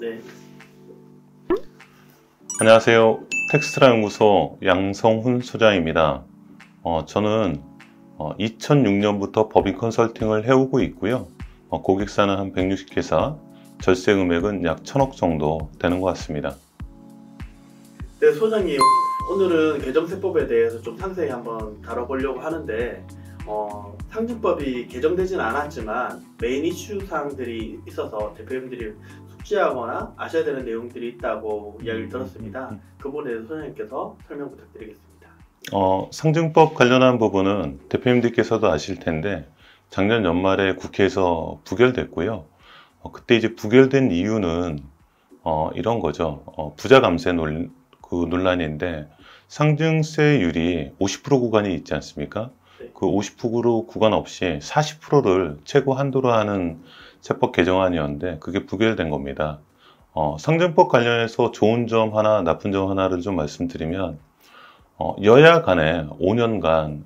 네. 안녕하세요. 텍스트라 연구소 양성훈 소장입니다. 저는 2006년부터 법인 컨설팅을 해오고 있고요. 고객사는 한 160개사, 절세 금액은 약 1000억 정도 되는 것 같습니다. 네, 소장님. 오늘은 개정세법에 대해서 좀 상세히 한번 다뤄보려고 하는데 상증법이 개정되진 않았지만 메인 이슈 사항들이 있어서 대표님들이 숙지하거나 아셔야 되는 내용들이 있다고 이야기를 들었습니다. 그 부분에 대해서 소장님께서 설명 부탁드리겠습니다. 상증법 관련한 부분은 대표님들께서도 아실 텐데 작년 연말에 국회에서 부결됐고요. 그때 이제 부결된 이유는 이런 거죠. 부자 감세 논란인데 상증세율이 50% 구간이 있지 않습니까? 네. 그 50% 구간 없이 40%를 최고 한도로 하는 세법 개정안이었는데 그게 부결된 겁니다. 상증법 관련해서 좋은 점 하나, 나쁜 점 하나를 좀 말씀드리면 여야 간에 5년간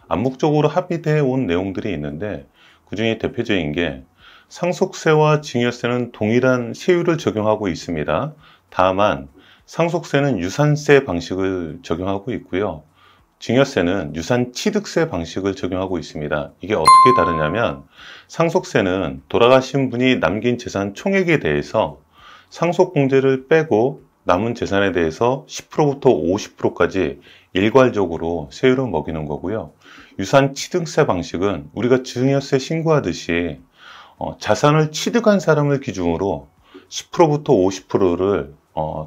암묵적으로 합의되어 온 내용들이 있는데 그중에 대표적인 게 상속세와 증여세는 동일한 세율을 적용하고 있습니다. 다만 상속세는 유산세 방식을 적용하고 있고요. 증여세는 유산취득세 방식을 적용하고 있습니다. 이게 어떻게 다르냐면 상속세는 돌아가신 분이 남긴 재산 총액에 대해서 상속공제를 빼고 남은 재산에 대해서 10%부터 50%까지 일괄적으로 세율을 먹이는 거고요. 유산취득세 방식은 우리가 증여세 신고하듯이 자산을 취득한 사람을 기준으로 10%부터 50%를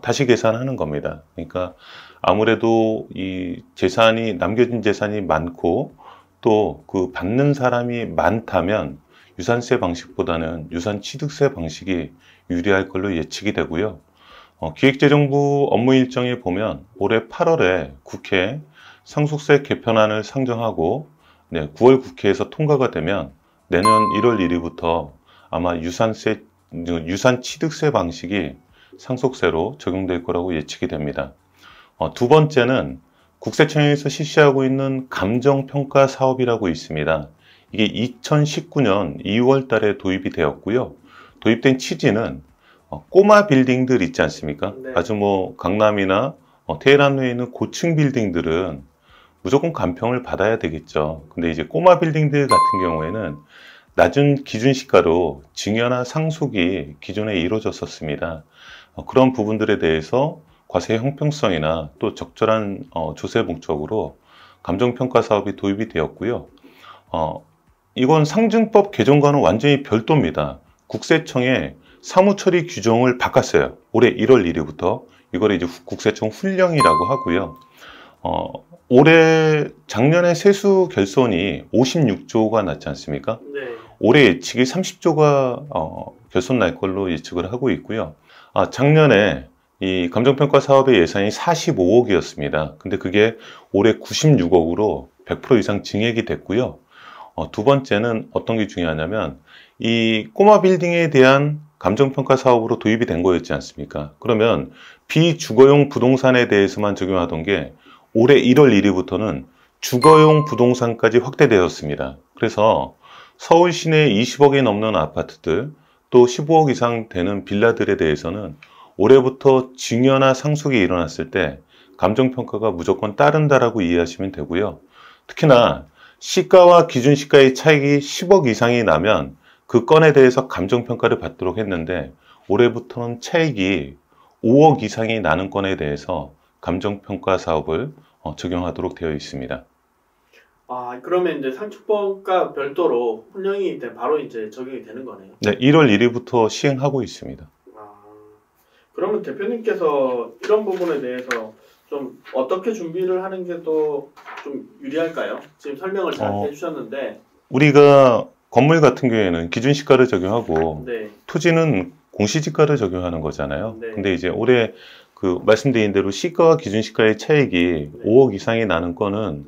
다시 계산하는 겁니다. 그러니까 아무래도 이 재산이 남겨진 재산이 많고 또 그 받는 사람이 많다면 유산세 방식보다는 유산취득세 방식이 유리할 걸로 예측이 되고요. 기획재정부 업무 일정에 보면 올해 8월에 국회 상속세 개편안을 상정하고 9월 국회에서 통과가 되면 내년 1월 1일부터 아마 유산취득세 방식이 상속세로 적용될 거라고 예측이 됩니다. 두 번째는 국세청에서 실시하고 있는 감정평가 사업이라고 있습니다. 이게 2019년 2월 달에 도입이 되었고요. 도입된 취지는 꼬마 빌딩들 있지 않습니까? 네. 아주 강남이나 테헤란에 있는 고층 빌딩들은 무조건 감평을 받아야 되겠죠. 근데 이제 꼬마 빌딩들 같은 경우에는 낮은 기준시가로 증여나 상속이 기존에 이루어졌었습니다. 그런 부분들에 대해서 과세 형평성이나 또 적절한 조세 목적으로 감정평가 사업이 도입이 되었고요. 이건 상증법 개정과는 완전히 별도입니다. 국세청에 사무처리 규정을 바꿨어요. 올해 1월 1일부터. 이걸 이제 국세청 훈령이라고 하고요. 작년에 세수 결손이 56조가 났지 않습니까? 네. 올해 예측이 30조가 결손 날 걸로 예측을 하고 있고요. 작년에 이 감정평가 사업의 예산이 45억이었습니다. 근데 그게 올해 96억으로 100% 이상 증액이 됐고요. 두 번째는 어떤 게 중요하냐면 이 꼬마 빌딩에 대한 감정평가 사업으로 도입이 된 거였지 않습니까? 그러면 비주거용 부동산에 대해서만 적용하던 게 올해 1월 1일부터는 주거용 부동산까지 확대되었습니다. 그래서 서울 시내 20억이 넘는 아파트들 또 15억 이상 되는 빌라들에 대해서는 올해부터 증여나 상속이 일어났을 때 감정평가가 무조건 따른다라고 이해하시면 되고요. 특히나 시가와 기준시가의 차익이 10억 이상이 나면 그 건에 대해서 감정평가를 받도록 했는데 올해부터는 차익이 5억 이상이 나는 건에 대해서 감정평가 사업을 적용하도록 되어 있습니다. 그러면 이제 상증법과 별도로 훈령이 바로 이제 적용이 되는 거네요. 네, 1월 1일부터 시행하고 있습니다. 그러면 대표님께서 이런 부분에 대해서 좀 어떻게 준비를 하는 게 또 좀 유리할까요? 지금 설명을 잘 해주셨는데 우리가 건물 같은 경우에는 기준시가를 적용하고 네. 토지는 공시지가를 적용하는 거잖아요. 네. 근데 이제 올해 말씀드린 대로 시가와 기준시가의 차익이 5억 이상이 나는 거는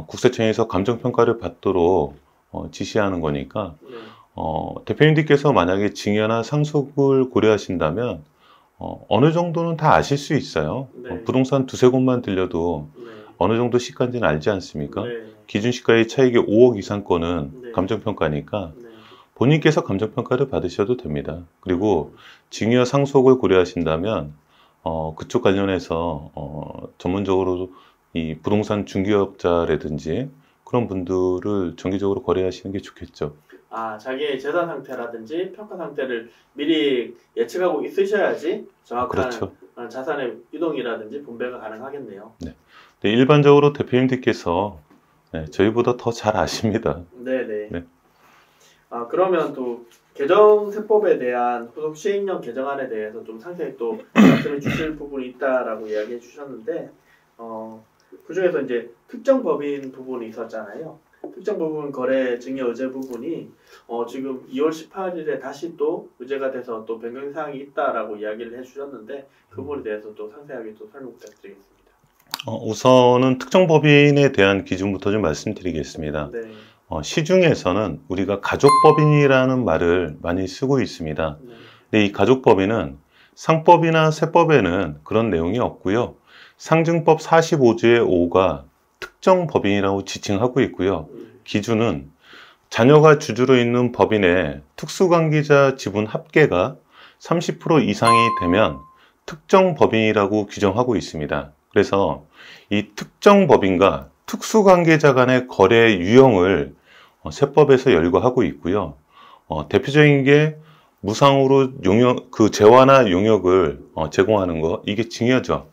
국세청에서 감정평가를 받도록 지시하는 거니까 대표님들께서 만약에 증여나 상속을 고려하신다면 어느 정도는 다 아실 수 있어요. 부동산 두세 곳만 들려도 어느 정도 시가인지는 알지 않습니까? 기준시가의 차익이 5억 이상 거는 감정평가니까 본인께서 감정평가를 받으셔도 됩니다. 그리고 징여 상속을 고려하신다면 그쪽 관련해서 전문적으로 이 부동산 중개업자라든지 그런 분들을 정기적으로 거래하시는 게 좋겠죠. 자기의 재산 상태라든지 평가 상태를 미리 예측하고 있으셔야지 정확한 그렇죠. 자산의 이동이라든지 분배가 가능하겠네요. 네. 일반적으로 대표님들께서 저희보다 더 잘 아십니다. 네네. 네. 그러면 또 개정세법에 대한 후속 시행령 개정안에 대해서 좀 상세히 또 말씀해 주실 부분이 있다라고 이야기해 주셨는데 그 중에서 이제 특정 법인 부분이 있었잖아요. 특정 부분 거래 증여 의제 부분이 지금 2월 18일에 다시 또 의제가 돼서 또 변경 사항이 있다라고 이야기를 해주셨는데 그 부분에 대해서 또 상세하게 또 설명 부탁드리겠습니다. 우선은 특정 법인에 대한 기준부터 좀 말씀드리겠습니다. 네. 시중에서는 우리가 가족법인이라는 말을 많이 쓰고 있습니다. 네. 근데 이 가족법인은 상법이나 세법에는 그런 내용이 없고요. 상증법 45조의 5가 특정 법인이라고 지칭하고 있고요. 기준은 자녀가 주주로 있는 법인의 특수관계자 지분 합계가 30% 이상이 되면 특정 법인이라고 규정하고 있습니다. 그래서 이 특정 법인과 특수관계자 간의 거래 유형을 세법에서 열거하고 있고요. 대표적인 게 무상으로 재화나 용역을 제공하는 거, 이게 증여죠.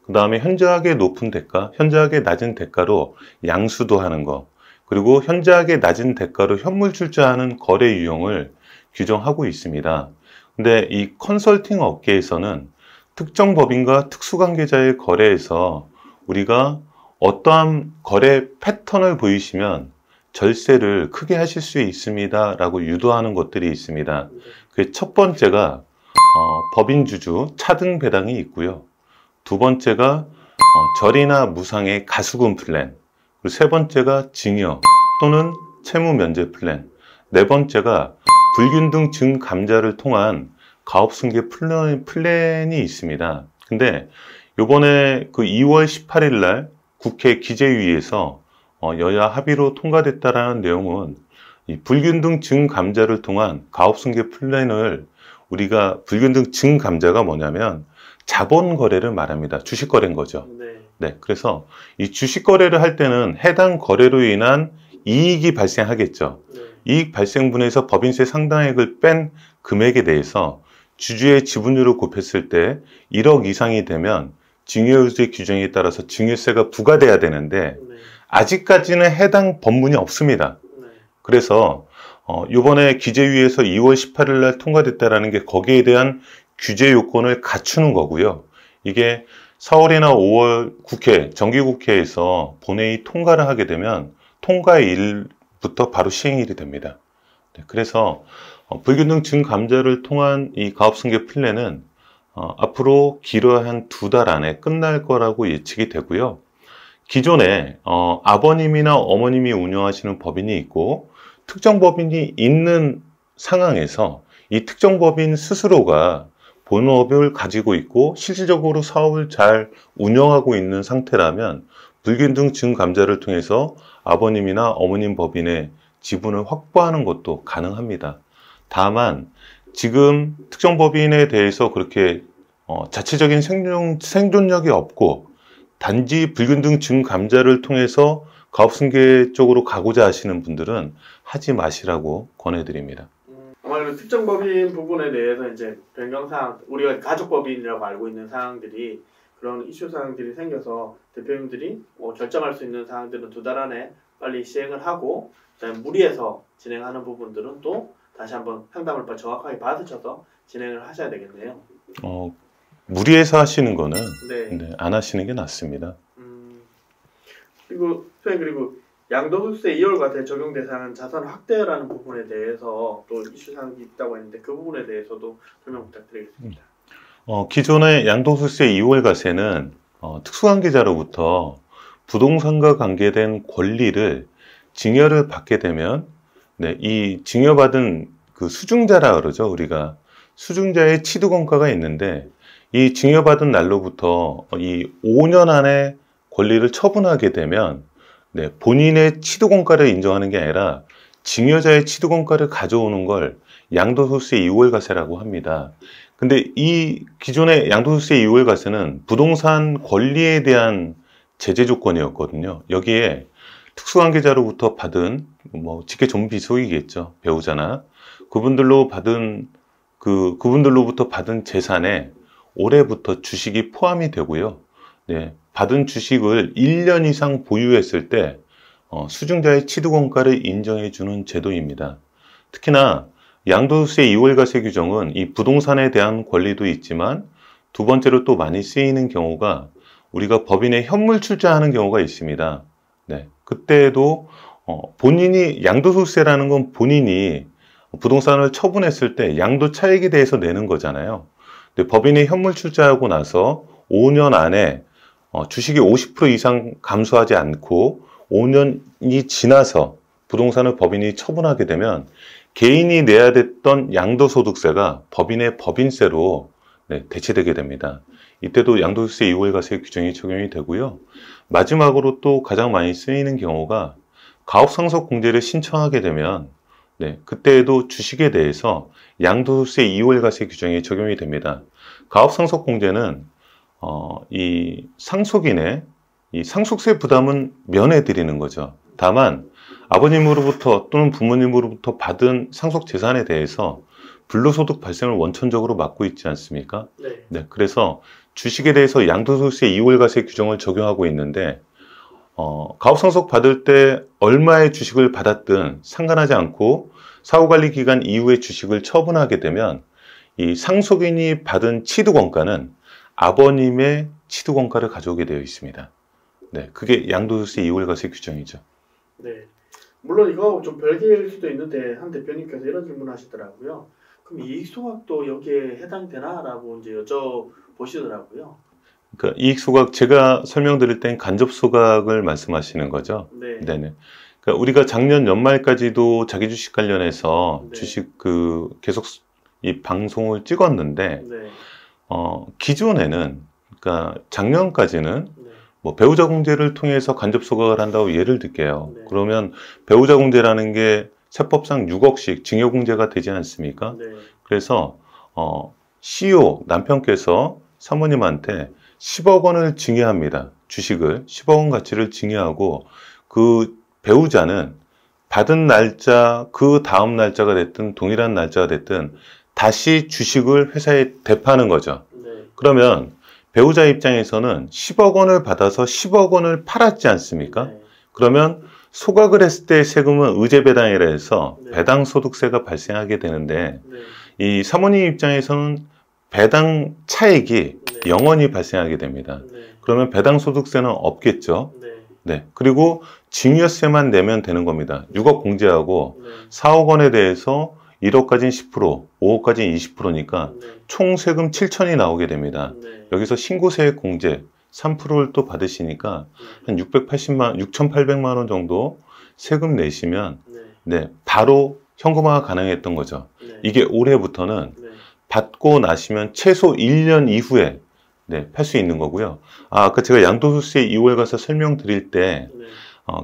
그 다음에 현저하게 높은 대가, 현저하게 낮은 대가로 양수도 하는 거, 그리고 현저하게 낮은 대가로 현물 출자하는 거래 유형을 규정하고 있습니다. 근데 이 컨설팅 업계에서는 특정 법인과 특수관계자의 거래에서 우리가 어떠한 거래 패턴을 보이시면 절세를 크게 하실 수 있습니다 라고 유도하는 것들이 있습니다. 그 첫 번째가 법인 주주 차등 배당이 있고요. 두 번째가 절이나 무상의 가수금 플랜, 그리고 세 번째가 증여 또는 채무 면제 플랜, 네 번째가 불균등 증감자를 통한 가업승계 플랜이 있습니다. 근데 요번에 그 2월 18일 날 국회 기재위에서 여야 합의로 통과됐다라는 내용은 이 불균등 증감자를 통한 가업승계 플랜을 우리가 불균등 증감자가 뭐냐면 자본 거래를 말합니다. 주식 거래인 거죠. 네, 그래서 이 주식 거래를 할 때는 해당 거래로 인한 이익이 발생하겠죠. 이익 발생분에서 법인세 상당액을 뺀 금액에 대해서 주주의 지분율을 곱했을 때 1억 이상이 되면 증여의제 규정에 따라서 증여세가 부과돼야 되는데 아직까지는 해당 법문이 없습니다. 그래서 이번에 기재위에서 2월 18일 날 통과됐다라는 게 거기에 대한 규제 요건을 갖추는 거고요. 이게 4월이나 5월 국회, 정기국회에서 본회의 통과를 하게 되면 통과일부터 바로 시행일이 됩니다. 그래서 불균등 증감자를 통한 이 가업승계 플랜은 앞으로 길어야 한 2달 안에 끝날 거라고 예측이 되고요. 기존에 아버님이나 어머님이 운영하시는 법인이 있고 특정 법인이 있는 상황에서 이 특정 법인 스스로가 본업을 가지고 있고 실질적으로 사업을 잘 운영하고 있는 상태라면 불균등 증감자를 통해서 아버님이나 어머님 법인의 지분을 확보하는 것도 가능합니다. 다만 지금 특정 법인에 대해서 그렇게 자체적인 생존력이 없고 단지 불균등 증감자를 통해서 가업승계 쪽으로 가고자 하시는 분들은 하지 마시라고 권해드립니다. 아무래도 특정 법인 부분에 대해서 이제 변경사항, 우리가 가족법인이라고 알고 있는 사항들이 그런 이슈 사항들이 생겨서 대표님들이 결정할 수 있는 사항들은 2달 안에 빨리 시행을 하고 그다음에 무리해서 진행하는 부분들은 또 다시 한번 상담을 정확하게 받으셔서 진행을 하셔야 되겠네요. 무리해서 하시는 거는 네. 안 하시는 게 낫습니다. 그리고 양도소득세 2월과세 적용 대상은 자산 확대라는 부분에 대해서 또 이슈사항이 있다고 했는데 그 부분에 대해서도 설명 부탁드리겠습니다. 기존의 양도소득세 2월과세는 특수관계자로부터 부동산과 관계된 권리를 증여를 받게 되면 이 증여받은 그 수증자라 그러죠. 우리가 수증자의 취득원가가 있는데 이 증여받은 날로부터 이 5년 안에 권리를 처분하게 되면 본인의 취득원가를 인정하는 게 아니라 증여자의 취득원가를 가져오는 걸 양도소득세 이월과세라고 합니다. 근데 이 기존의 양도소득세 이월과세는 부동산 권리에 대한 제재 조건이었거든요. 여기에 특수관계자로부터 받은 직계 전문비속이겠죠. 배우자나 그분들로부터 받은 재산에 올해부터 주식이 포함이 되고요. 네, 받은 주식을 1년 이상 보유했을 때 수증자의 취득원가를 인정해주는 제도입니다. 특히나 양도소득세 이월과세 규정은 이 부동산에 대한 권리도 있지만 두 번째로 또 많이 쓰이는 경우가 우리가 법인에 현물 출자하는 경우가 있습니다. 네, 그때도 본인이 양도소득세라는 건 본인이 부동산을 처분했을 때 양도 차익에 대해서 내는 거잖아요. 근데 법인이 현물 출자하고 나서 5년 안에 주식이 50% 이상 감소하지 않고 5년이 지나서 부동산을 법인이 처분하게 되면 개인이 내야 됐던 양도소득세가 법인의 법인세로 대체되게 됩니다. 이때도 양도소득세 이월과세 규정이 적용이 되고요. 마지막으로 또 가장 많이 쓰이는 경우가 가업상속공제를 신청하게 되면 그때에도 주식에 대해서 양도소득세 이월과세 규정이 적용이 됩니다. 가업상속공제는 이 상속인의 이 상속세 부담은 면해드리는 거죠. 다만 아버님으로부터 또는 부모님으로부터 받은 상속재산에 대해서 불로소득 발생을 원천적으로 막고 있지 않습니까? 네, 그래서 주식에 대해서 양도소득세 이월과세 규정을 적용하고 있는데 가업상속 받을 때 얼마의 주식을 받았든 상관하지 않고 사후관리 기간 이후에 주식을 처분하게 되면 이 상속인이 받은 취득원가는 아버님의 취득원가를 가져오게 되어 있습니다. 네, 그게 양도소득세 이월과세 규정이죠. 네, 물론 이거 좀 별개일 수도 있는데 한 대표님께서 이런 질문을 하시더라고요. 그럼 이익소각도 여기에 해당되나라고 이제 여쭤보시더라고요. 그러니까 이익소각 제가 설명드릴 땐 간접소각을 말씀하시는 거죠. 네. 네네. 그러니까 우리가 작년 연말까지도 자기 주식 관련해서 네. 주식 계속 이 방송을 찍었는데 네. 기존에는 그러니까 작년까지는 네. 배우자 공제를 통해서 간접소각을 한다고 예를 들게요. 네. 그러면 배우자 공제라는 게 세법상 6억씩 증여공제가 되지 않습니까? 네. 그래서 CEO 남편께서 사모님한테 10억 원을 증여합니다. 주식을 10억 원 가치를 증여하고 그 배우자는 받은 날짜 그 다음 날짜가 됐든 동일한 날짜가 됐든 다시 주식을 회사에 되파는 거죠. 네. 그러면 배우자 입장에서는 10억 원을 받아서 10억 원을 팔았지 않습니까? 네. 그러면 소각을 했을 때 세금은 의제배당이라 해서 네. 배당소득세가 발생하게 되는데 네. 이 사모님 입장에서는 배당 차익이 네. 영원히 발생하게 됩니다. 네. 그러면 배당소득세는 없겠죠. 네. 네. 그리고 증여세만 내면 되는 겁니다. 6억 공제하고 네. 4억 원에 대해서 1억까지는 10%, 5억까지는 20%니까 네. 총 세금 7천이 나오게 됩니다. 네. 여기서 신고세액 공제 3%를 또 받으시니까 한 6,800만 원 정도 세금 내시면 네. 바로 현금화가 가능했던 거죠. 네. 이게 올해부터는 네. 받고 나시면 최소 1년 이후에 팔 수 있는 거고요. 아까 제가 양도소득세 이월과세 설명드릴 때 네.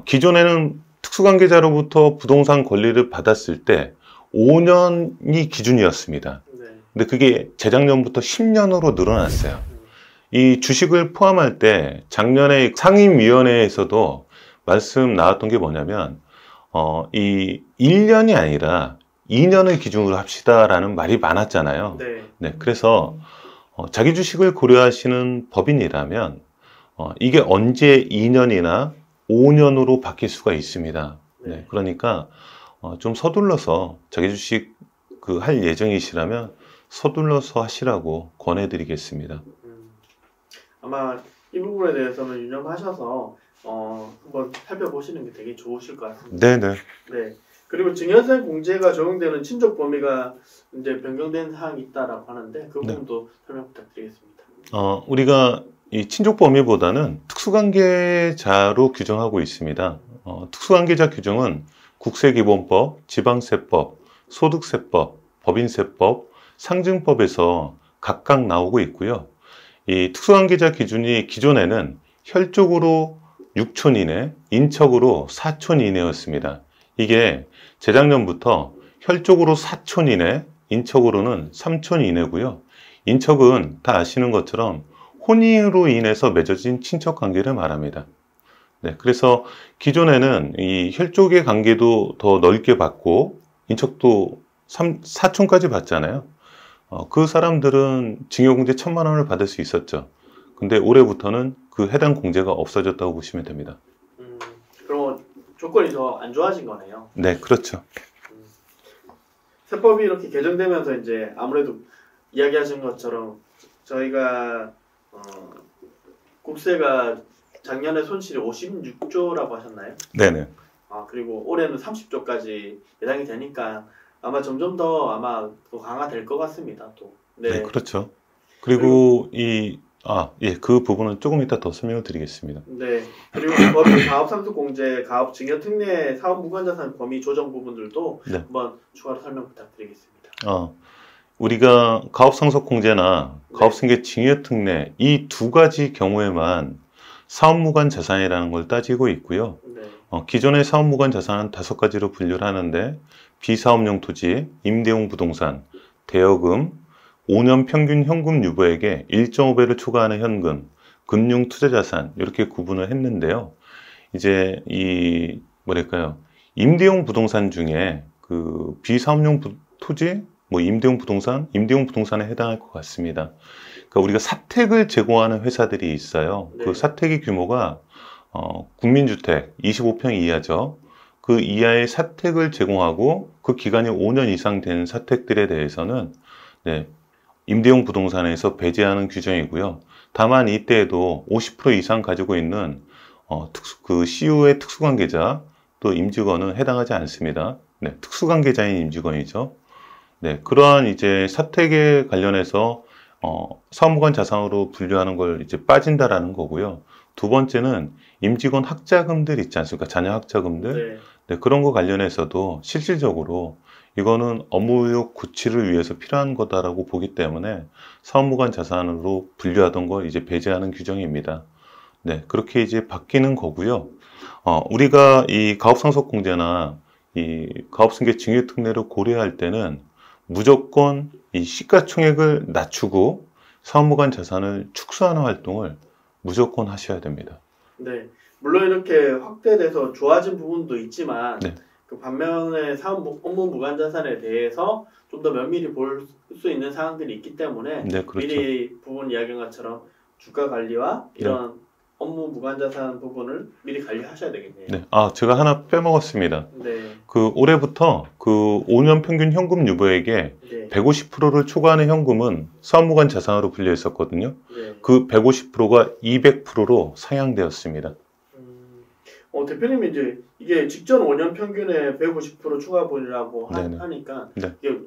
기존에는 특수관계자로부터 부동산 권리를 받았을 때 5년이 기준이었습니다. 네. 근데 그게 재작년부터 10년으로 늘어났어요. 이 주식을 포함할 때 작년에 상임위원회에서도 말씀 나왔던 게 뭐냐면 이 1년이 아니라 2년을 기준으로 합시다라는 말이 많았잖아요. 네. 네, 그래서 자기 주식을 고려하시는 법인이라면 이게 언제 2년이나 5년으로 바뀔 수가 있습니다. 네, 그러니까 좀 서둘러서 자기 주식 할 예정이시라면 서둘러서 하시라고 권해드리겠습니다. 아마 이 부분에 대해서는 유념하셔서 한번 살펴보시는 게 되게 좋으실 것 같습니다. 네네. 네. 그리고 증여세 공제가 적용되는 친족 범위가 이제 변경된 사항이 있다라고 하는데 그 부분도 설명 부탁드리겠습니다. 우리가 이 친족 범위보다는 특수관계자로 규정하고 있습니다. 특수관계자 규정은 국세기본법, 지방세법, 소득세법, 법인세법, 상증법에서 각각 나오고 있고요. 이 특수관계자 기준이 기존에는 혈족으로 6촌 이내, 인척으로 4촌 이내였습니다. 이게 재작년부터 혈족으로 4촌 이내, 인척으로는 3촌 이내고요. 인척은 다 아시는 것처럼 혼인으로 인해서 맺어진 친척 관계를 말합니다. 네, 그래서 기존에는 이 혈족의 관계도 더 넓게 받고 인척도 4촌까지 받잖아요. 그 사람들은 징여공제 1,000만 원을 받을 수 있었죠. 근데 올해부터는 그 해당 공제가 없어졌다고 보시면 됩니다. 그럼 조건이 더 안 좋아진 거네요. 네, 그렇죠. 세법이 이렇게 개정되면서 이제 아무래도 이야기하신 것처럼 저희가 국세가 작년에 손실이 56조라고 하셨나요? 네네. 그리고 올해는 30조까지 예상이 되니까 아마 점점 더 아마 더 강화될 것 같습니다. 또. 네, 그렇죠. 그리고 그 부분은 조금 이따 더 설명을 드리겠습니다. 네. 그리고 법인 가업상속공제, 가업증여특례, 사업무관자산 범위 조정 부분들도 네. 한번 추가로 설명 부탁드리겠습니다. 우리가 가업상속공제나 가업승계 증여특례 이 두 가지 경우에만 사업무관 자산이라는 걸 따지고 있고요. 네. 기존의 사업무관 자산은 5가지로 분류를 하는데 비사업용 토지, 임대용 부동산, 대여금, 5년 평균 현금 유보액의 1.5배를 초과하는 현금, 금융 투자 자산 이렇게 구분을 했는데요. 이제 임대용 부동산 중에 그 비사업용 토지, 임대용 부동산에 해당할 것 같습니다. 그러니까 우리가 사택을 제공하는 회사들이 있어요. 네. 그 사택의 규모가 국민주택 25평 이하죠. 그 이하의 사택을 제공하고 그 기간이 5년 이상 된 사택들에 대해서는 임대용 부동산에서 배제하는 규정이고요. 다만 이때에도 50% 이상 가지고 있는 CU의 특수관계자 또 임직원은 해당하지 않습니다. 특수관계자인 임직원이죠. 그러한 이제 사택에 관련해서 사업무관 자산으로 분류하는 걸 이제 빠진다라는 거고요. 두 번째는 임직원 학자금들 있지 않습니까? 자녀 학자금들. 그런 거 관련해서도 실질적으로 이거는 업무효 구치를 위해서 필요한 거다라고 보기 때문에 사업무관 자산으로 분류하던 걸 이제 배제하는 규정입니다. 그렇게 이제 바뀌는 거고요. 우리가 이 가업상속공제나 이 가업승계 증여특례를 고려할 때는 무조건 이 시가총액을 낮추고 사업무관 자산을 축소하는 활동을 무조건 하셔야 됩니다. 네, 물론 이렇게 확대돼서 좋아진 부분도 있지만 그 반면에 업무 무관 자산에 대해서 좀 더 면밀히 볼 수 있는 사항들이 있기 때문에 그렇죠. 미리 부분 이야기한 것처럼 주가 관리와 이런 업무 무관 자산 부분을 미리 관리하셔야 되겠네요. 제가 하나 빼먹었습니다. 그 올해부터 그 5년 평균 현금 유보액의 150%를 초과하는 현금은 사업무관 자산으로 분류해 있었거든요. 그 150%가 200%로 상향되었습니다. 대표님이 이제 이게 직전 5년 평균에 150% 추가분이라고 하니까 이게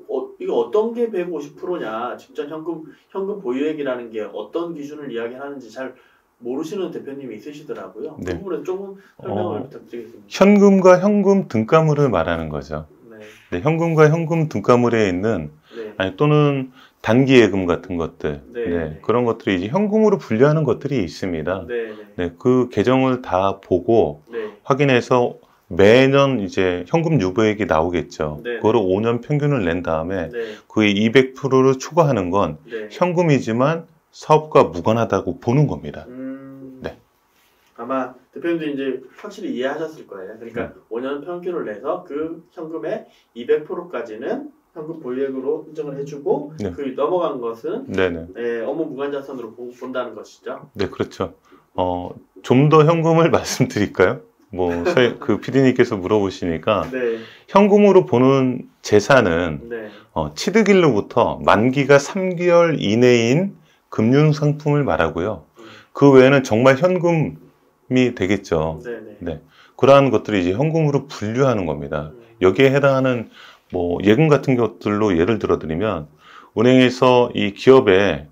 어떤 게 150%냐, 직전 현금 보유액이라는 게 어떤 기준을 이야기하는지 잘 모르시는 대표님이 있으시더라고요. 그 부분에 조금 설명을 부탁드리겠습니다. 현금과 현금 등가물을 말하는 거죠. 현금과 현금 등가물에 있는 또는 단기 예금 같은 것들, 그런 것들이 이제 현금으로 분류하는 것들이 있습니다. 그 개정을 다 보고 확인해서 매년 이제 현금 유보액이 나오겠죠. 그거를 5년 평균을 낸 다음에 그의 200%를 초과하는 건 현금이지만 사업과 무관하다고 보는 겁니다. 아마 대표님도 이제 확실히 이해하셨을 거예요. 그러니까 5년 평균을 내서 그 현금의 200%까지는 현금 보유액으로 인정을 해주고 그 넘어간 것은 업무 무관자산으로 본다는 것이죠. 그렇죠. 좀 더 현금을 말씀드릴까요? 그 PD님께서 물어보시니까 현금으로 보는 재산은 취득일로부터 만기가 3개월 이내인 금융상품을 말하고요. 그 외에는 정말 현금이 되겠죠. 그러한 것들이 이제 현금으로 분류하는 겁니다. 여기에 해당하는 예금 같은 것들로 예를 들어드리면 은행에서 이 기업에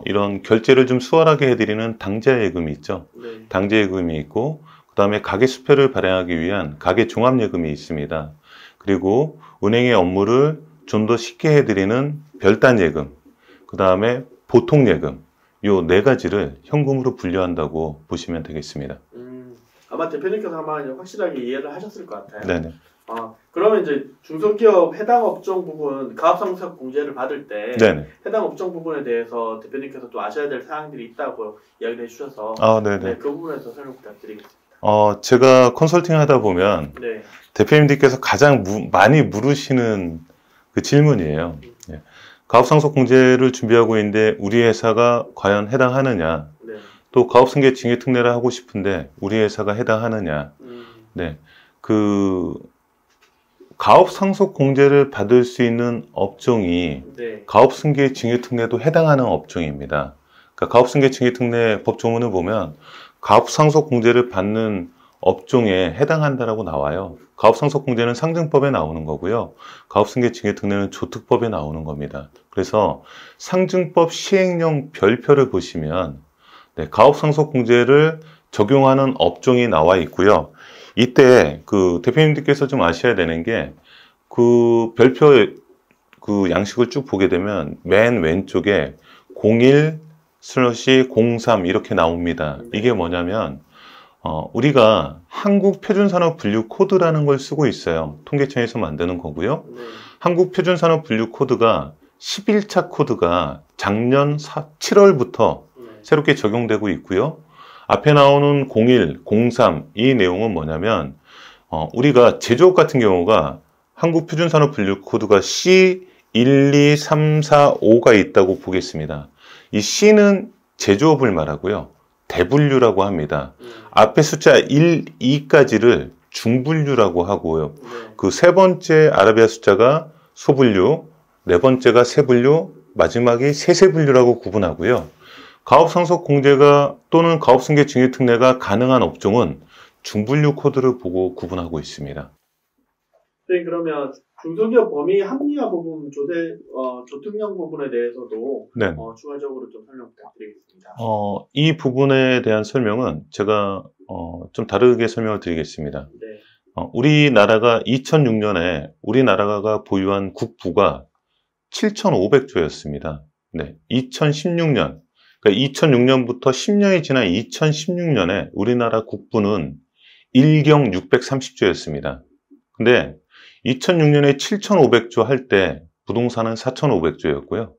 이런 결제를 좀 수월하게 해드리는 당좌예금이 있죠. 당좌예금이 있고 그 다음에 가계 수표를 발행하기 위한 가계 종합예금이 있습니다. 그리고 은행의 업무를 좀 더 쉽게 해드리는 별단예금, 그 다음에 보통예금, 요 4가지를 현금으로 분류한다고 보시면 되겠습니다. 아마 대표님께서 아마 확실하게 이해를 하셨을 것 같아요. 그러면 이제 중소기업 해당 업종 부분 가압상수적 공제를 받을 때 네네. 해당 업종 부분에 대해서 대표님께서 또 아셔야 될 사항들이 있다고 이야기를 해주셔서 네네. 네, 그 부분에서 설명 부탁드리겠습니다. 제가 컨설팅 하다 보면 네. 대표님들께서 가장 많이 물으시는 그 질문이에요. 예. 가압상속 공제를 준비하고 있는데 우리 회사가 과연 해당하느냐? 네. 또 가압승계 징계특례를 하고 싶은데 우리 회사가 해당하느냐? 네. 가압상속 공제를 받을 수 있는 업종이 네. 가압승계 징계특례도 해당하는 업종입니다. 그러니까 가압승계 징계특례 법조문을 보면 가압상속 공제를 받는 업종에 해당한다라고 나와요. 가압상속 공제는 상증법에 나오는 거고요. 가압승계 징계특례는 조특법에 나오는 겁니다. 그래서 상증법 시행령 별표를 보시면 네, 가압상속 공제를 적용하는 업종이 나와 있고요. 이때 그 대표님들께서 좀 아셔야 되는 게 그 별표 그 양식을 쭉 보게 되면 맨 왼쪽에 01/03 이렇게 나옵니다. 이게 뭐냐면 우리가 한국표준산업분류 코드라는 걸 쓰고 있어요. 통계청에서 만드는 거고요. 한국표준산업분류 코드가 11차 코드가 작년 7월부터 새롭게 적용되고 있고요. 앞에 나오는 01, 03 이 내용은 뭐냐면 우리가 제조업 같은 경우가 한국표준산업분류 코드가 C12345가 있다고 보겠습니다. 이 C는 제조업을 말하고요. 대분류라고 합니다. 앞에 숫자 1, 2까지를 중분류라고 하고요. 그 세 번째 아라비아 숫자가 소분류, 네 번째가 세분류, 마지막이 세세분류라고 구분하고요. 가압상속 공제가 또는 가압승계 징계특례가 가능한 업종은 중분류 코드를 보고 구분하고 있습니다. 네, 그러면 중소기업 범위 합리화 부분 조특령 부분에 대해서도 네. 추가적으로 좀 설명 부탁드리겠습니다. 이 부분에 대한 설명은 제가 좀 다르게 설명을 드리겠습니다. 네. 우리나라가 2006년에 우리나라가 보유한 국부가 7,500조였습니다. 네, 2016년, 그러니까 2006년부터 10년이 지난 2016년에 우리나라 국부는 1경 630조였습니다. 근데 2006년에 7,500조 할 때 부동산은 4,500조였고요.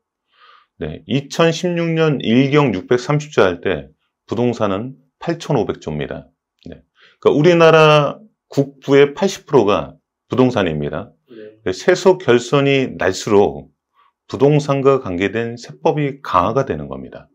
네, 2016년 1경 630조 할 때 부동산은 8,500조입니다. 네, 그러니까 우리나라 국부의 80%가 부동산입니다. 네. 세속 결손이 날수록 부동산과 관계된 세법이 강화가 되는 겁니다.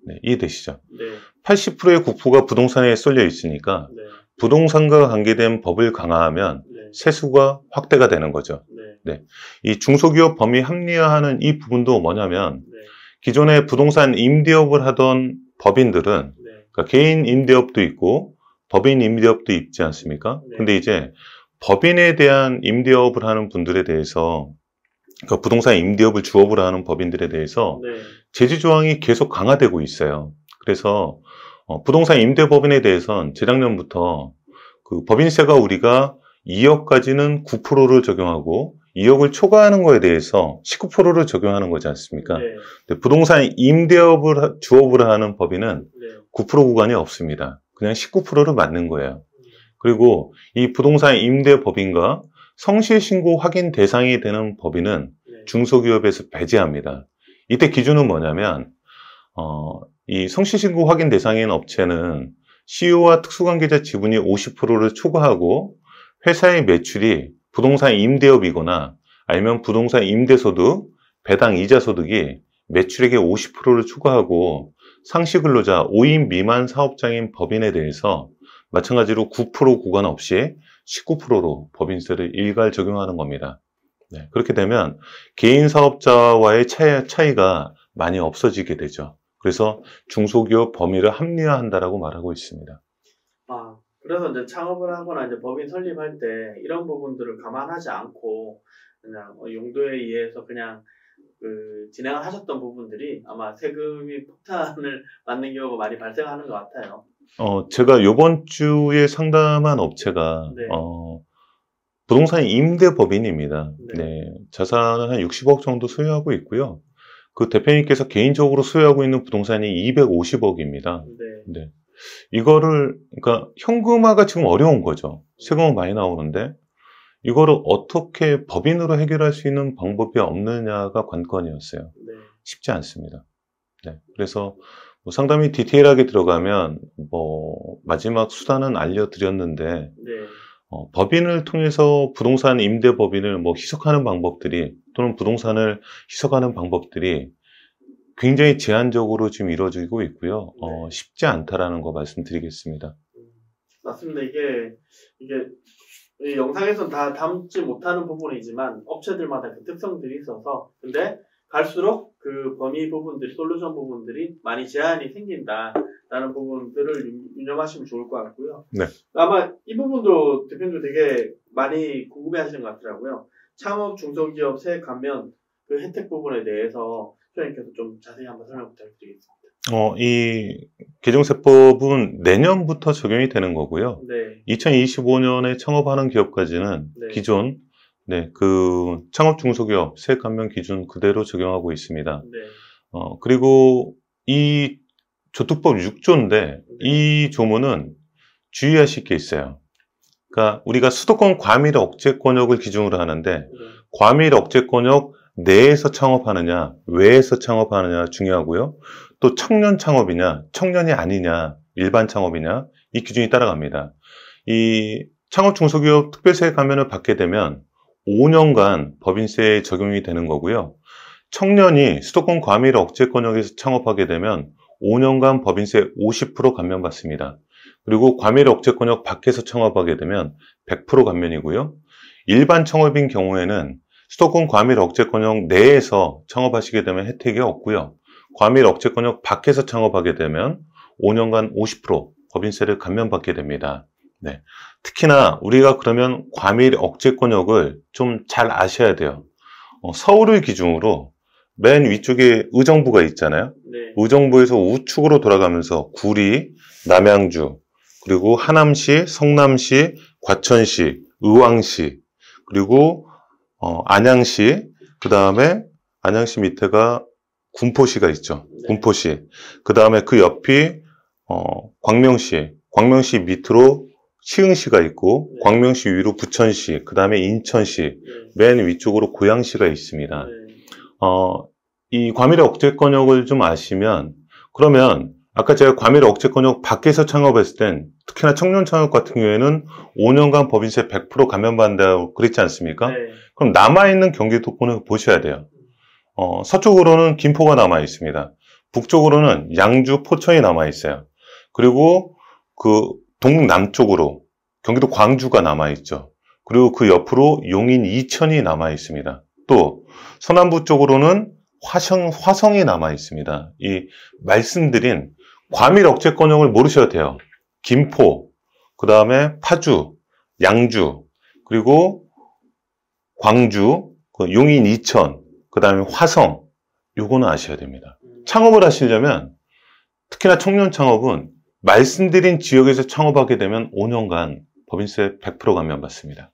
네, 이해되시죠? 네. 80%의 국부가 부동산에 쏠려 있으니까 네. 부동산과 관계된 법을 강화하면 네. 세수가 확대가 되는 거죠. 네. 네. 이 중소기업 범위 합리화하는 이 부분도 뭐냐면 네. 기존에 부동산 임대업을 하던 법인들은 네. 그러니까 개인 임대업도 있고 법인 임대업도 있지 않습니까? 네. 근데 이제 법인에 대한 임대업을 하는 분들에 대해서 그러니까 부동산 임대업을 주업으로 하는 법인들에 대해서 네. 제재 조항이 계속 강화되고 있어요. 그래서 부동산 임대법인에 대해서는 재작년부터 그 법인세가 우리가 2억까지는 9%를 적용하고 2억을 초과하는 거에 대해서 19%를 적용하는 거지 않습니까? 네. 근데 부동산 임대업을 주업으로 하는 법인은 네. 9% 구간이 없습니다. 그냥 19%를 맞는 거예요. 그리고 이 부동산 임대법인과 성실신고 확인 대상이 되는 법인은 네. 중소기업에서 배제합니다. 이때 기준은 뭐냐면 이 성실신고 확인 대상인 업체는 CEO와 특수관계자 지분이 50%를 초과하고 회사의 매출이 부동산 임대업이거나 아니면 부동산 임대소득, 배당 이자 소득이 매출액의 50%를 초과하고 상시근로자 5인 미만 사업장인 법인에 대해서 마찬가지로 9% 구간 없이 19%로 법인세를 일괄 적용하는 겁니다. 네, 그렇게 되면 개인 사업자와의 차이가 많이 없어지게 되죠. 그래서 중소기업 범위를 합리화한다라고 말하고 있습니다. 그래서 이제 창업을 하거나 이제 법인 설립할 때 이런 부분들을 감안하지 않고 그냥 용도에 의해서 그냥 진행을 하셨던 부분들이 아마 세금이 폭탄을 맞는 경우가 많이 발생하는 것 같아요. 제가 이번 주에 상담한 업체가 네. 부동산 임대법인입니다. 네. 네, 자산은 한 60억 정도 소유하고 있고요. 그 대표님께서 개인적으로 소유하고 있는 부동산이 250억입니다. 네. 네. 이거를, 그러니까 현금화가 지금 어려운 거죠. 세금은 많이 나오는데, 이거를 어떻게 법인으로 해결할 수 있는 방법이 없느냐가 관건이었어요. 네. 쉽지 않습니다. 네. 그래서 뭐 상당히 디테일하게 들어가면 마지막 수단은 알려드렸는데 네. 법인을 통해서 부동산 임대 법인을 희석하는 방법들이 또는 부동산을 희석하는 방법들이 굉장히 제한적으로 지금 이루어지고 있고요. 네. 쉽지 않다라는 거 말씀드리겠습니다. 맞습니다. 이게 이 영상에서는 다 담지 못하는 부분이지만 업체들마다 그 특성들이 있어서 근데 갈수록 그 범위 부분들이 솔루션 부분들이 많이 제한이 생긴다라는 부분들을 유념하시면 좋을 것 같고요. 네. 아마 이 부분도 대표님도 되게 많이 궁금해하시는 것 같더라고요. 창업 중소기업 세액 감면 그 혜택 부분에 대해서 소장님께서 좀 자세히 한번 설명 부탁드리겠습니다. 이 개정세법은 내년부터 적용이 되는 거고요. 네. 2025년에 창업하는 기업까지는 네. 기존 그 창업 중소기업 세액 감면 기준 그대로 적용하고 있습니다. 네. 그리고 이 조특법 6조인데 이 조문은 주의하실 게 있어요. 그러니까 우리가 수도권 과밀 억제권역을 기준으로 하는데 네. 과밀 억제권역 내에서 창업하느냐 외에서 창업하느냐 중요하고요. 또 청년 창업이냐 청년이 아니냐 일반 창업이냐 이 기준이 따라갑니다. 이 창업 중소기업 특별세액 감면을 받게 되면 5년간 법인세에 적용이 되는 거고요. 청년이 수도권 과밀 억제권역에서 창업하게 되면 5년간 법인세 50% 감면받습니다. 그리고 과밀 억제권역 밖에서 창업하게 되면 100% 감면이고요. 일반 창업인 경우에는 수도권 과밀 억제권역 내에서 창업하시게 되면 혜택이 없고요. 과밀 억제권역 밖에서 창업하게 되면 5년간 50% 법인세를 감면받게 됩니다. 네. 특히나 우리가 그러면 과밀 억제권역을 좀 잘 아셔야 돼요. 서울을 기준으로 맨 위쪽에 의정부가 있잖아요. 네. 의정부에서 우측으로 돌아가면서 구리, 남양주, 그리고 하남시, 성남시, 과천시, 의왕시, 그리고 안양시, 그 다음에 안양시 밑에가 군포시가 있죠. 네. 군포시. 그 다음에 그 옆이 광명시 밑으로 시흥시가 있고 네. 광명시 위로 부천시, 그 다음에 인천시, 네. 맨 위쪽으로 고양시가 있습니다. 네. 이 과밀 억제권역을 좀 아시면 그러면 아까 제가 과밀 억제권역 밖에서 창업했을 땐 특히나 청년 창업 같은 경우에는 5년간 법인세 100% 감면받는다고 그랬지 않습니까? 네. 그럼 남아있는 경기도권을 보셔야 돼요. 서쪽으로는 김포가 남아있습니다. 북쪽으로는 양주, 포천이 남아있어요. 그리고 그 동남쪽으로 경기도 광주가 남아있죠. 그리고 그 옆으로 용인, 이천이 남아있습니다. 또 서남부 쪽으로는 화성이 남아있습니다. 이 말씀드린 과밀 억제권역을 모르셔도 돼요. 김포, 그 다음에 파주, 양주, 그리고 광주, 용인, 이천, 그 다음에 화성, 요거는 아셔야 됩니다. 창업을 하시려면 특히나 청년 창업은 말씀드린 지역에서 창업하게 되면 5년간 법인세 100% 감면받습니다.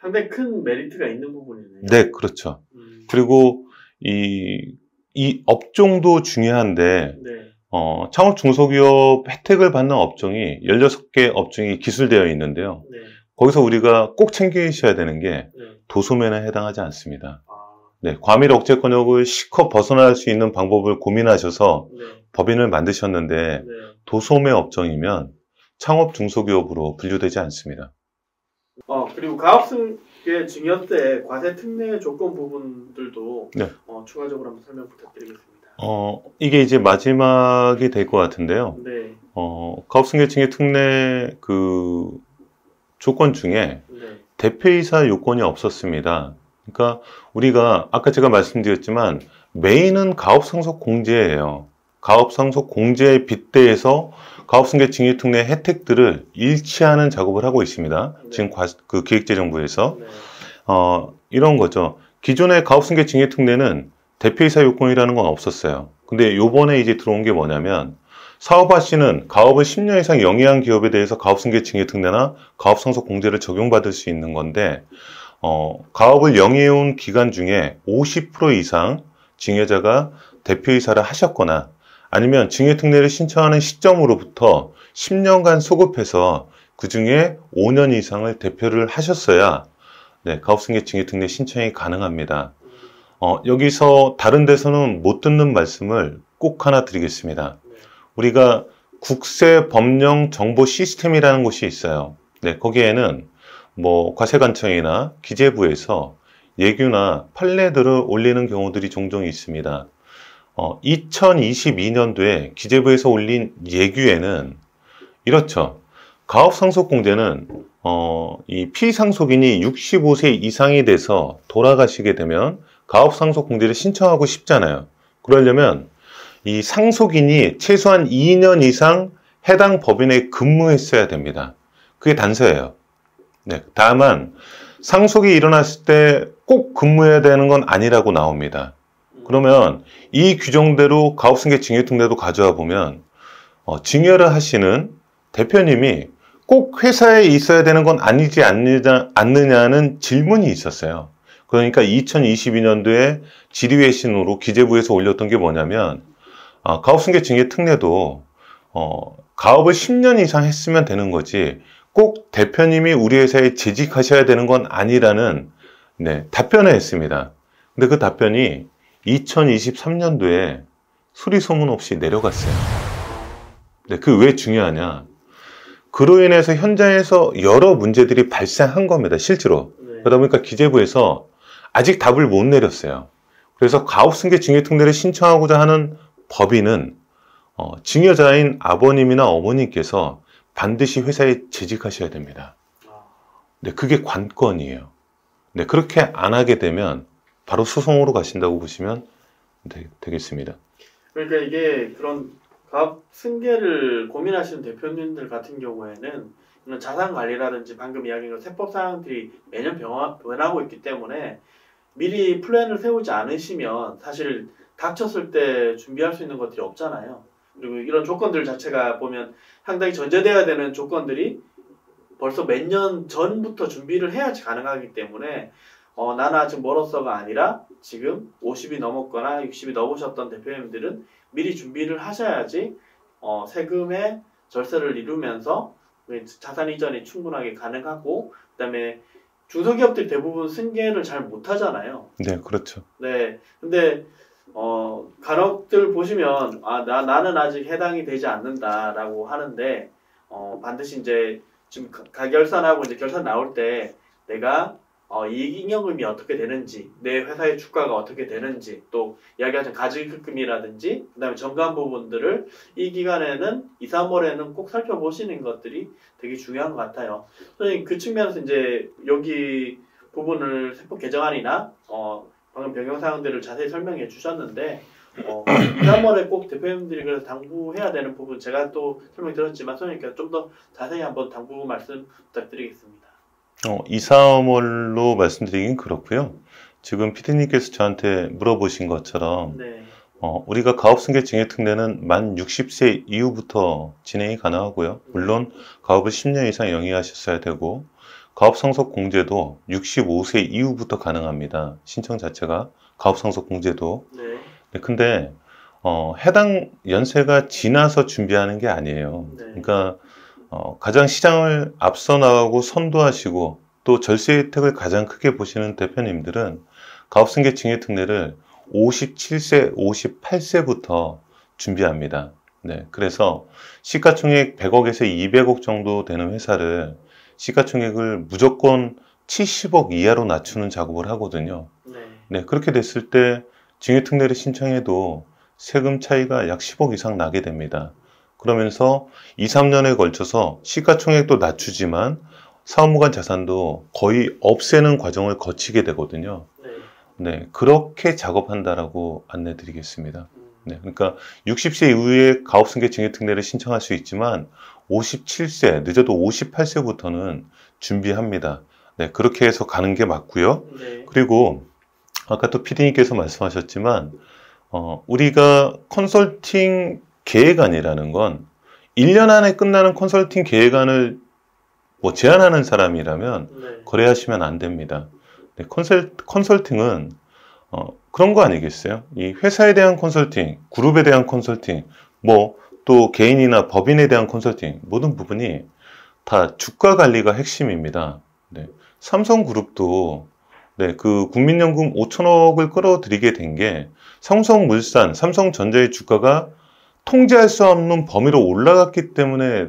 상당히 큰 메리트가 있는 부분이네요. 네, 그렇죠. 그리고 이 업종도 중요한데 네. 창업 중소기업 혜택을 받는 업종이 16개 업종이 기술되어 있는데요. 네. 거기서 우리가 꼭 챙기셔야 되는 게 네. 도소매는 해당하지 않습니다. 아, 네, 과밀 억제권역을 실컷 벗어날 수 있는 방법을 고민하셔서 네. 법인을 만드셨는데 네. 도소매 업종이면 창업 중소기업으로 분류되지 않습니다. 그리고 가업승계 증여세 과세 특례 조건 부분들도 네. 추가적으로 한번 설명 부탁드리겠습니다. 이게 이제 마지막이 될 것 같은데요. 네. 가업승계 증여 특례 그 조건 중에 네. 대표이사 요건이 없었습니다. 그러니까 우리가 아까 제가 말씀드렸지만 메인은 가업상속 공제예요. 가업상속 공제에 빗대해서 가업승계 증여특례 혜택들을 일치하는 작업을 하고 있습니다. 네. 지금 그 기획재정부에서 네. 이런 거죠. 기존의 가업승계 증여특례는 대표이사 요건이라는 건 없었어요. 근데 요번에 이제 들어온 게 뭐냐면 사업하시는 가업을 10년 이상 영위한 기업에 대해서 가업승계 증여특례나 가업상속 공제를 적용받을 수 있는 건데 가업을 영위해온 기간 중에 50% 이상 증여자가 대표이사를 하셨거나 아니면 증여특례를 신청하는 시점으로부터 10년간 소급해서 그 중에 5년 이상을 대표를 하셨어야 네, 가업승계 징역특례 신청이 가능합니다. 여기서 다른 데서는 못 듣는 말씀을 꼭 하나 드리겠습니다. 우리가 국세법령 정보 시스템이라는 곳이 있어요. 네, 거기에는 뭐 과세관청이나 기재부에서 예규나 판례들을 올리는 경우들이 종종 있습니다. 2022년도에 기재부에서 올린 예규에는 이렇죠. 가업상속공제는 이 피상속인이 65세 이상이 돼서 돌아가시게 되면 가업상속공제를 신청하고 싶잖아요. 그러려면 이 상속인이 최소한 2년 이상 해당 법인에 근무했어야 됩니다. 그게 단서예요. 네, 다만 상속이 일어났을 때 꼭 근무해야 되는 건 아니라고 나옵니다. 그러면 이 규정대로 가업승계 징역특례도 가져와 보면 증여를 하시는 대표님이 꼭 회사에 있어야 되는 건 아니지 않느냐는 질문이 있었어요. 그러니까 2022년도에 질의회신으로 기재부에서 올렸던 게 뭐냐면 가업승계 징역특례도 가업을 10년 이상 했으면 되는 거지 꼭 대표님이 우리 회사에 재직하셔야 되는 건 아니라는 네, 답변을 했습니다. 근데 그 답변이 2023년도에 수리소문 없이 내려갔어요. 네, 그 왜 중요하냐? 그로 인해서 현장에서 여러 문제들이 발생한 겁니다. 실제로. 그러다 보니까 기재부에서 아직 답을 못 내렸어요. 그래서 가업승계 징역특례를 신청하고자 하는 법인은 증여자인 아버님이나 어머님께서 반드시 회사에 재직하셔야 됩니다. 네, 그게 관건이에요. 네, 그렇게 안 하게 되면 바로 소송으로 가신다고 보시면 되겠습니다. 그러니까 이게 그런 가업 승계를 고민하시는 대표님들 같은 경우에는 이런 자산 관리라든지 방금 이야기한 세법 사항들이 매년 변하고 있기 때문에 미리 플랜을 세우지 않으시면 사실 닥쳤을 때 준비할 수 있는 것들이 없잖아요. 그리고 이런 조건들 자체가 보면 상당히 전제되어야 되는 조건들이 벌써 몇 년 전부터 준비를 해야지 가능하기 때문에 나는 아직 멀었어가 아니라 지금 50이 넘었거나 60이 넘으셨던 대표님들은 미리 준비를 하셔야지 세금의 절세를 이루면서 자산 이전이 충분하게 가능하고 그다음에 중소기업들이 대부분 승계를 잘 못하잖아요. 네, 그렇죠. 네, 근데 간혹들 보시면 나는 아직 해당이 되지 않는다라고 하는데 반드시 이제 지금 가결산하고 이제 결산 나올 때 내가 이익잉여금이 어떻게 되는지, 내 회사의 주가가 어떻게 되는지, 또 이야기하자면 가직금이라든지, 그 다음에 정관 부분들을 이 기간에는 2, 3월에는 꼭 살펴보시는 것들이 되게 중요한 것 같아요. 선생님 그 측면에서 이제 여기 부분을 세법 개정안이나 방금 변경사항들을 자세히 설명해 주셨는데 2, 3월에 꼭 대표님들이 그래서 당부해야 되는 부분 제가 또 설명 드렸지만 선생님께서 좀 더 자세히 한번 당부 말씀 부탁드리겠습니다. 2, 3월로 말씀드리긴 그렇고요. 지금 피디님께서 저한테 물어보신 것처럼 네. 우리가 가업승계 징역특례는 만 60세 이후부터 진행이 가능하고요. 물론 가업을 10년 이상 영위하셨어야 되고 가업상속공제도 65세 이후부터 가능합니다. 신청 자체가 가업상속공제도. 네. 근데 해당 연세가 지나서 준비하는 게 아니에요. 네. 그러니까 가장 시장을 앞서 나가고 선도하시고 또 절세 혜택을 가장 크게 보시는 대표님들은 가업승계 징역특례를 57세, 58세부터 준비합니다. 네, 그래서 시가총액 100억에서 200억 정도 되는 회사를 시가총액을 무조건 70억 이하로 낮추는 작업을 하거든요. 네. 네, 그렇게 됐을 때 징역특례를 신청해도 세금 차이가 약 10억 이상 나게 됩니다. 그러면서 2, 3년에 걸쳐서 시가총액도 낮추지만 사업무관 자산도 거의 없애는 과정을 거치게 되거든요. 네, 그렇게 작업한다라고 안내드리겠습니다. 네, 그러니까 60세 이후에 가업승계 징역특례를 신청할 수 있지만 57세, 늦어도 58세부터는 준비합니다. 네, 그렇게 해서 가는 게 맞고요. 네. 그리고 아까 또 PD님께서 말씀하셨지만 우리가 컨설팅 계획안이라는 건 1년 안에 끝나는 컨설팅 계획안을 제안하는 사람이라면 네. 거래하시면 안 됩니다. 네, 컨설팅은 그런 거 아니겠어요? 이 회사에 대한 컨설팅, 그룹에 대한 컨설팅, 또 개인이나 법인에 대한 컨설팅 모든 부분이 다 주가 관리가 핵심입니다. 네, 삼성그룹도 네, 그 국민연금 5천억을 끌어들이게 된 게 삼성물산, 삼성전자의 주가가 통제할 수 없는 범위로 올라갔기 때문에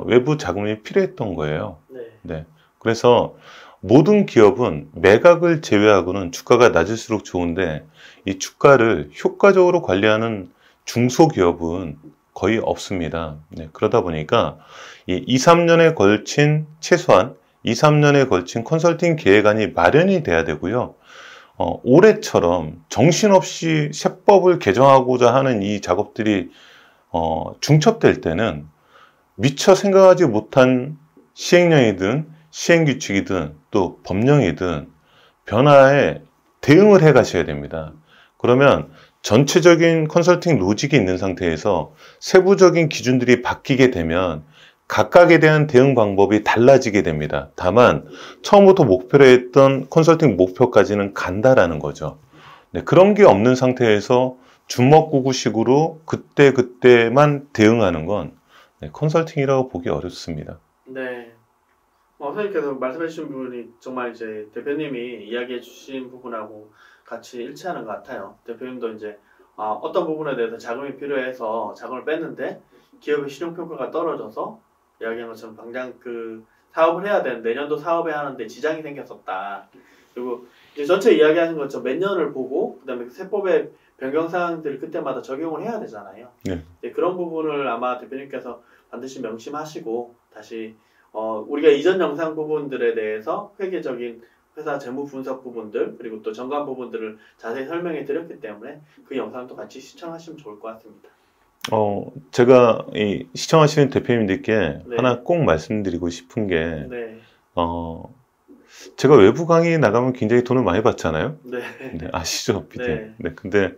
외부 자금이 필요했던 거예요. 네. 네. 그래서 모든 기업은 매각을 제외하고는 주가가 낮을수록 좋은데 이 주가를 효과적으로 관리하는 중소기업은 거의 없습니다. 네. 그러다 보니까 이 2, 3년에 걸친 최소한 2, 3년에 걸친 컨설팅 계획안이 마련이 돼야 되고요. 올해처럼 정신없이 세법을 개정하고자 하는 이 작업들이 중첩될 때는 미처 생각하지 못한 시행령이든 시행규칙이든 또 법령이든 변화에 대응을 해 가셔야 됩니다. 그러면 전체적인 컨설팅 로직이 있는 상태에서 세부적인 기준들이 바뀌게 되면 각각에 대한 대응 방법이 달라지게 됩니다. 다만 처음부터 목표로 했던 컨설팅 목표까지는 간다라는 거죠. 네, 그런 게 없는 상태에서 주먹구구식으로 그때그때만 대응하는 건 컨설팅이라고 보기 어렵습니다. 네. 선생님께서 말씀해 주신 부분이 정말 이제 대표님이 이야기해 주신 부분하고 같이 일치하는 것 같아요. 대표님도 이제 어떤 부분에 대해서 자금이 필요해서 자금을 뺐는데 기업의 실용평가가 떨어져서 이야기한 것처럼 당장 그 사업을 해야 되는 내년도 사업에 하는데 지장이 생겼었다. 그리고 이제 전체 이야기하신 것처럼 몇 년을 보고 그다음에 세법의 변경 사항들을 그때마다 적용을 해야 되잖아요. 네. 그런 부분을 아마 대표님께서 반드시 명심하시고 다시 우리가 이전 영상 부분들에 대해서 회계적인 회사 재무 분석 부분들 그리고 또 정관 부분들을 자세히 설명해 드렸기 때문에 그 영상도 같이 시청하시면 좋을 것 같습니다. 제가 이 시청하시는 대표님들께 네. 하나 꼭 말씀드리고 싶은 게, 네. 제가 외부 강의 나가면 굉장히 돈을 많이 받잖아요. 네. 네, 아시죠, PD? 네. 네, 근데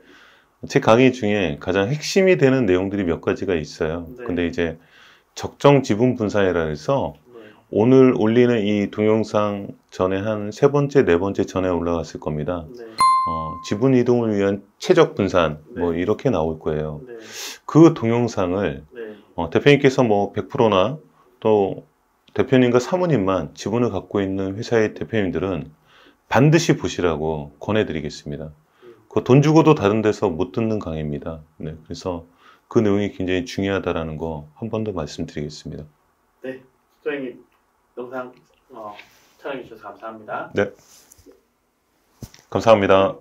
제 강의 중에 가장 핵심이 되는 내용들이 몇 가지가 있어요. 네. 근데 이제 적정 지분 분산이라 해서 네. 오늘 올리는 이 동영상 전에 한 세 번째, 네 번째 전에 올라갔을 겁니다. 네. 지분 이동을 위한 최적 분산, 뭐 네. 이렇게 나올 거예요. 네. 그 동영상을 네. 대표님께서 뭐 100%나 또 대표님과 사모님만 지분을 갖고 있는 회사의 대표님들은 반드시 보시라고 권해드리겠습니다. 그 돈 주고도 다른 데서 못 듣는 강의입니다. 네, 그래서 그 내용이 굉장히 중요하다라는 거 한 번 더 말씀드리겠습니다. 네. 소장님 영상 촬영해 주셔서 감사합니다. 네. 감사합니다.